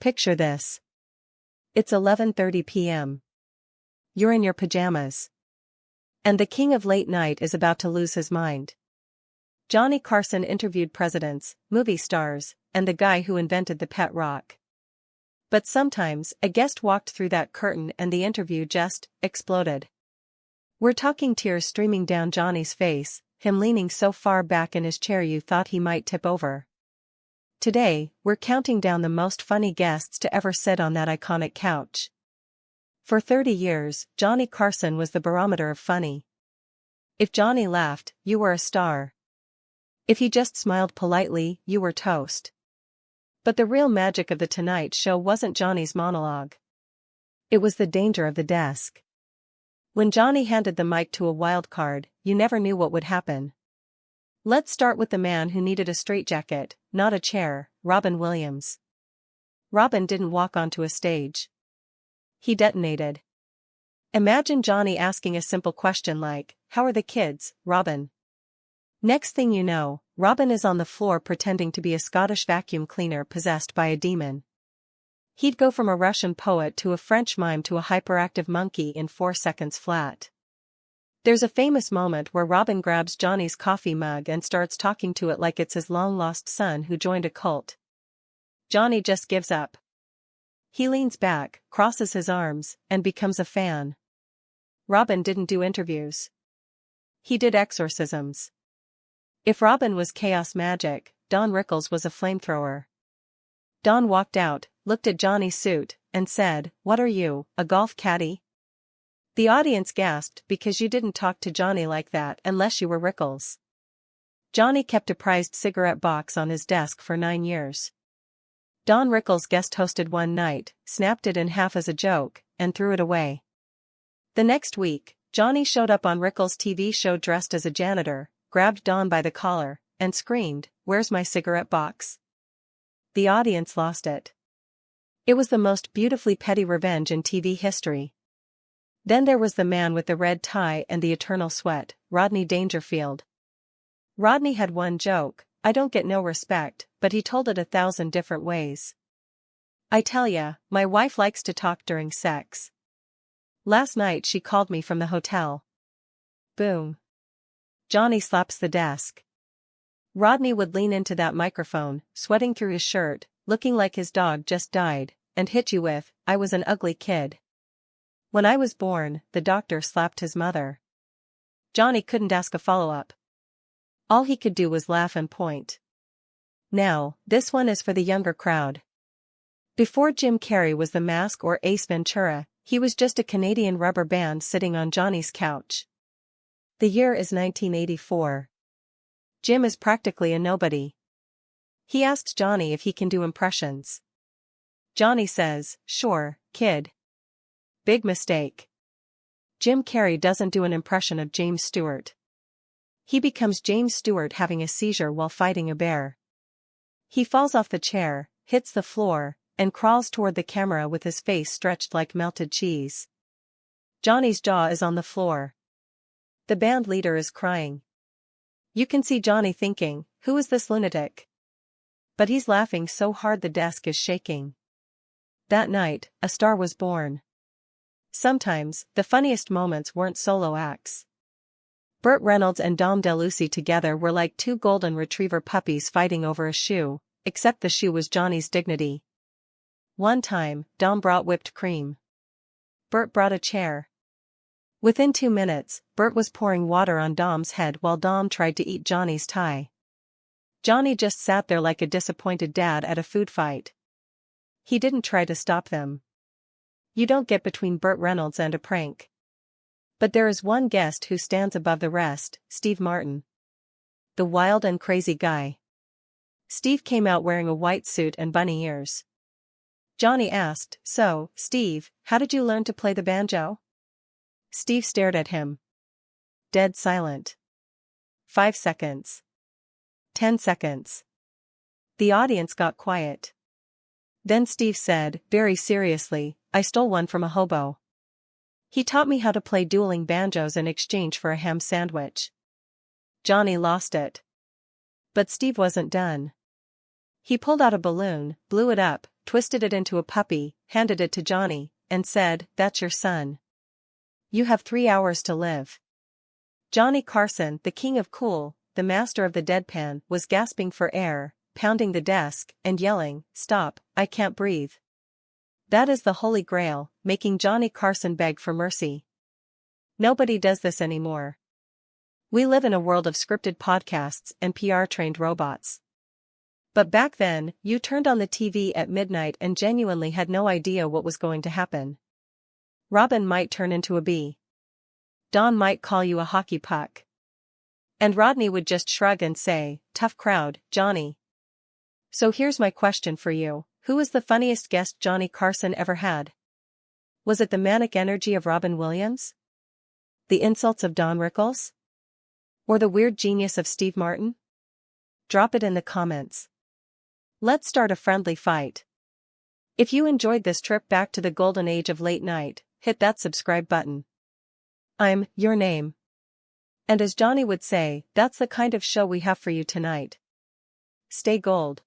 Picture this. It's 11:30 p.m. You're in your pajamas. And the king of late night is about to lose his mind. Johnny Carson interviewed presidents, movie stars, and the guy who invented the pet rock. But sometimes, a guest walked through that curtain and the interview just exploded. We're talking tears streaming down Johnny's face, him leaning so far back in his chair you thought he might tip over. Today, we're counting down the most funny guests to ever sit on that iconic couch. For 30 years, Johnny Carson was the barometer of funny. If Johnny laughed, you were a star. If he just smiled politely, you were toast. But the real magic of The Tonight Show wasn't Johnny's monologue. It was the danger of the desk. When Johnny handed the mic to a wild card, you never knew what would happen. Let's start with the man who needed a straitjacket, not a chair, Robin Williams. Robin didn't walk onto a stage. He detonated. Imagine Johnny asking a simple question like, "How are the kids, Robin?" Next thing you know, Robin is on the floor pretending to be a Scottish vacuum cleaner possessed by a demon. He'd go from a Russian poet to a French mime to a hyperactive monkey in 4 seconds flat. There's a famous moment where Robin grabs Johnny's coffee mug and starts talking to it like it's his long-lost son who joined a cult. Johnny just gives up. He leans back, crosses his arms, and becomes a fan. Robin didn't do interviews. He did exorcisms. If Robin was chaos magic, Don Rickles was a flamethrower. Don walked out, looked at Johnny's suit, and said, "What are you, a golf caddy?" The audience gasped because you didn't talk to Johnny like that unless you were Rickles. Johnny kept a prized cigarette box on his desk for 9 years. Don Rickles guest-hosted one night, snapped it in half as a joke, and threw it away. The next week, Johnny showed up on Rickles' TV show dressed as a janitor, grabbed Don by the collar, and screamed, "Where's my cigarette box?" The audience lost it. It was the most beautifully petty revenge in TV history. Then there was the man with the red tie and the eternal sweat, Rodney Dangerfield. Rodney had one joke, "I don't get no respect," but he told it 1,000 different ways. "I tell ya, my wife likes to talk during sex. Last night she called me from the hotel." Boom. Johnny slaps the desk. Rodney would lean into that microphone, sweating through his shirt, looking like his dog just died, and hit you with, "I was an ugly kid. When I was born, the doctor slapped his mother." Johnny couldn't ask a follow-up. All he could do was laugh and point. Now, this one is for the younger crowd. Before Jim Carrey was the Mask or Ace Ventura, he was just a Canadian rubber band sitting on Johnny's couch. The year is 1984. Jim is practically a nobody. He asks Johnny if he can do impressions. Johnny says, "Sure, kid." Big mistake. Jim Carrey doesn't do an impression of James Stewart. He becomes James Stewart having a seizure while fighting a bear. He falls off the chair, hits the floor, and crawls toward the camera with his face stretched like melted cheese. Johnny's jaw is on the floor. The band leader is crying. You can see Johnny thinking, "Who is this lunatic?" But he's laughing so hard the desk is shaking. That night, a star was born. Sometimes, the funniest moments weren't solo acts. Burt Reynolds and Dom DeLucy together were like 2 golden retriever puppies fighting over a shoe, except the shoe was Johnny's dignity. One time, Dom brought whipped cream. Burt brought a chair. Within 2 minutes, Burt was pouring water on Dom's head while Dom tried to eat Johnny's tie. Johnny just sat there like a disappointed dad at a food fight. He didn't try to stop them. You don't get between Burt Reynolds and a prank. But there is one guest who stands above the rest, Steve Martin. The wild and crazy guy. Steve came out wearing a white suit and bunny ears. Johnny asked, "So, Steve, how did you learn to play the banjo?" Steve stared at him. Dead silent. 5 seconds. 10 seconds. The audience got quiet. Then Steve said, very seriously, "I stole one from a hobo. He taught me how to play dueling banjos in exchange for a ham sandwich." Johnny lost it. But Steve wasn't done. He pulled out a balloon, blew it up, twisted it into a puppy, handed it to Johnny, and said, "That's your son. You have 3 hours to live." Johnny Carson, the king of cool, the master of the deadpan, was gasping for air, pounding the desk, and yelling, "Stop, I can't breathe." That is the holy grail, making Johnny Carson beg for mercy. Nobody does this anymore. We live in a world of scripted podcasts and PR-trained robots. But back then, you turned on the TV at midnight and genuinely had no idea what was going to happen. Robin might turn into a bee. Don might call you a hockey puck. And Rodney would just shrug and say, "Tough crowd, Johnny." So here's my question for you. Who was the funniest guest Johnny Carson ever had? Was it the manic energy of Robin Williams? The insults of Don Rickles? Or the weird genius of Steve Martin? Drop it in the comments. Let's start a friendly fight. If you enjoyed this trip back to the golden age of late night, hit that subscribe button. I'm your name. And as Johnny would say, that's the kind of show we have for you tonight. Stay gold.